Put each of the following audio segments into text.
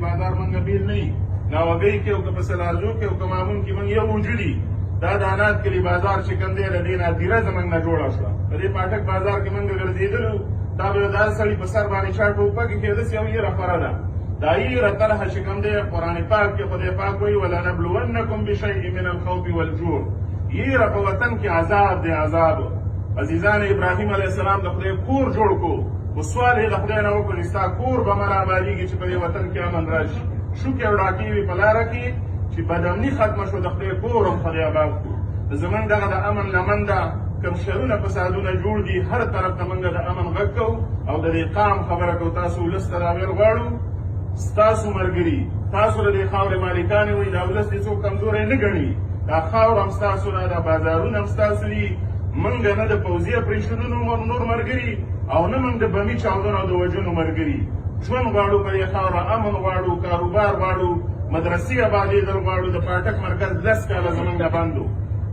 بازار منګه بیل نه ناوګۍ کې او که په سلارزو کې او که مامون کې موږ یو وجودي دا د انات کلي بازار چې کوم دی د دې نه دیره زموږ نه جوړه شوه په دې پاټک بازار کې موږ ګرځېدلو دا به دا سړي په سر باندې چا ټوپک کېدس یو یې رخوره ده دا یې طرحه چې کوم دی قرآن پاک کې خدای پاک وایي ولنبلونکم بشیء من الخوف والجوع یې په وطن کې عذاب دی عذاب عزیزان ابراهیم علیه السلام د خدای کور جوړ کو و سوال یې د خدای نه وکړ چې ستا کور به مه رابادېږي چې په دې وطن کې امن راشي شوکې او ډاکې وي په لاره کې چې بدامني ختمه شو د خدای کور هم خدای آباد کړو زموږ دغه د امن لمن ده کوم شرونه فسادونه جوړ دي هر طرف ته موږ د امن غږ کوو او د دې قام خبره کوو تاسو ولس ته راویل غواړو ستاسو ملګري تاسو د دې خاورې مالکان وئ دا ولس دې څوک کمزوری نه ګڼي دا خاور هم ستاسو ده دا بازارونه هم ستاسو دي موږ نه د پوځي اپریشنونو نور ملګري او نه موږ د بمي چاودنو او د وژنو ملګري ژوند غواړو په دې خاوره امن غواړو کاروبار غواړو مدرسې آبادېدل غواړو د پاټک مرکز 10 کاله زموږ بند و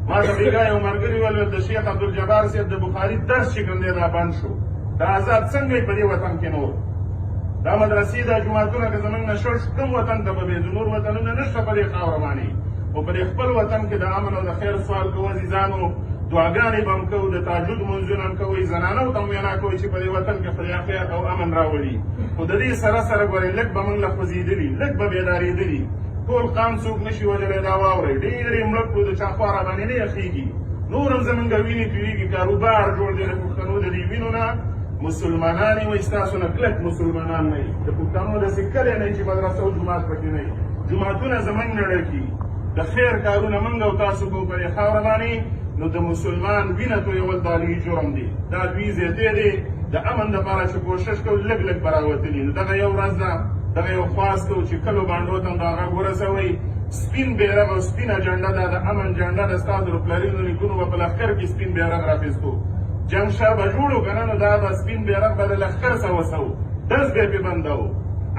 ما ته بېګا یو ملګري وویل د شیخ عبدالجبار صاحب د بخاري درس چې کوم دی دا بند شو دا عذاب څنګه یې په دې وطن کې نور دا مدرسې دا جوماتونه که زموږ نه شړ کوم وطن ته به بېځو نور وطنونه نشته په دې خاوره باندې خو په دې خپل وطن کې د امن او د خیر سوال کوو عزیزانو دعاګانې به هم کوو د تهجد لمونځونه هم کوئ زنانو ته هم وینا کوئ چې په دې وطن کې خدای خیر او امن راولي خو د دې سره سره ګورئ لږ به موږ له خوځېدلي لږ به بیدارېدلي ټول قام څوک نشي وژلی دا واورئ ډېرې مړه کړو د چا خوا راباندې نه یخېږي نور هم زموږ وینې تویېږي کاروبار جوړ دی د پښتنو د دې وینو نه مسلمانان یې وایي ستاسو نه کلک مسلمانان نه یي د پښتنو داسې کلی نه یي چې مدرسه او جومات پکې نه یي جوماتونه زموږ نه ډکي د خیر کارونه موږ او تاسو کوو په دې خاوره باندې نو د مسلمان وینه تویول دا لوی جرم دی دا لوی زیاتې دی د امن دپاره چې کوشش کوو لږ لږ به راوتلي نو دغه یو ورځ ده دغه یو خواست کوو چې کلو بانډو ته هم دا غږ ورسوئ سپین بیرغ او سپینه جنډه ده د امن جنډه ده ستاسو د پلرونو نیکونو به په لښکر کې سپین بیرغ راخیستو جنګ شاه به جوړو که نه نو دا به سپین بیرغ به د لښکر څه وسو ډز به یې پې بندوو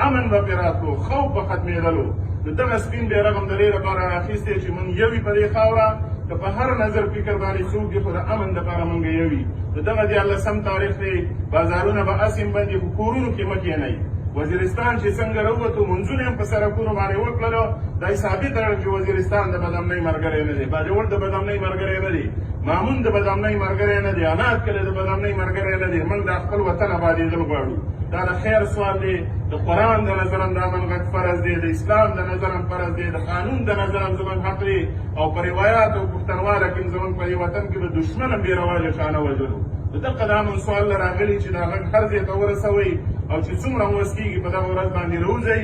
امن به پې راتلو خوف به ختمېدلو نو دغه سپین بیرغ هم د دې لپاره راخیستی چې موږ یو وي په دې خاوره که په هر نظر فکر باندې څوک دي خو د امن دپاره موږ یو وي نو دغه 14 تاریخ دی بازارونه به هسې بند دي خو کورونو کې مه کښېنئ وزیرستان چې څنګه راووتو منځونه هم په سړکونو باندې وکړلو دا یې ثابته کړل چې وزیرستان د بدامنۍ ملګری نه دی باجوړ د بدامنۍ ملګری نه دی مامون د بدامنۍ ملګری نه دی انات کلی د بدامنۍ ملګری نه دی موږ دا خپل وطن آبادېدل غواړو دا د خیر سوال دی د قرآن د نظر هم د امن غږ فرض دی د اسلام د نظر هم فرض دی د قانون د نظر هم زموږ حق دی او په روایات او پښتنواله کې زموږ په دې وطن کې د دښمن هم بې رواجه چانه وژلو د دغه د امن سوال نه راغلي چې دا غږ هر ځای ته ورسوئ او چې څومره هم وس کېږي په دغه ورځ باندې راوځئ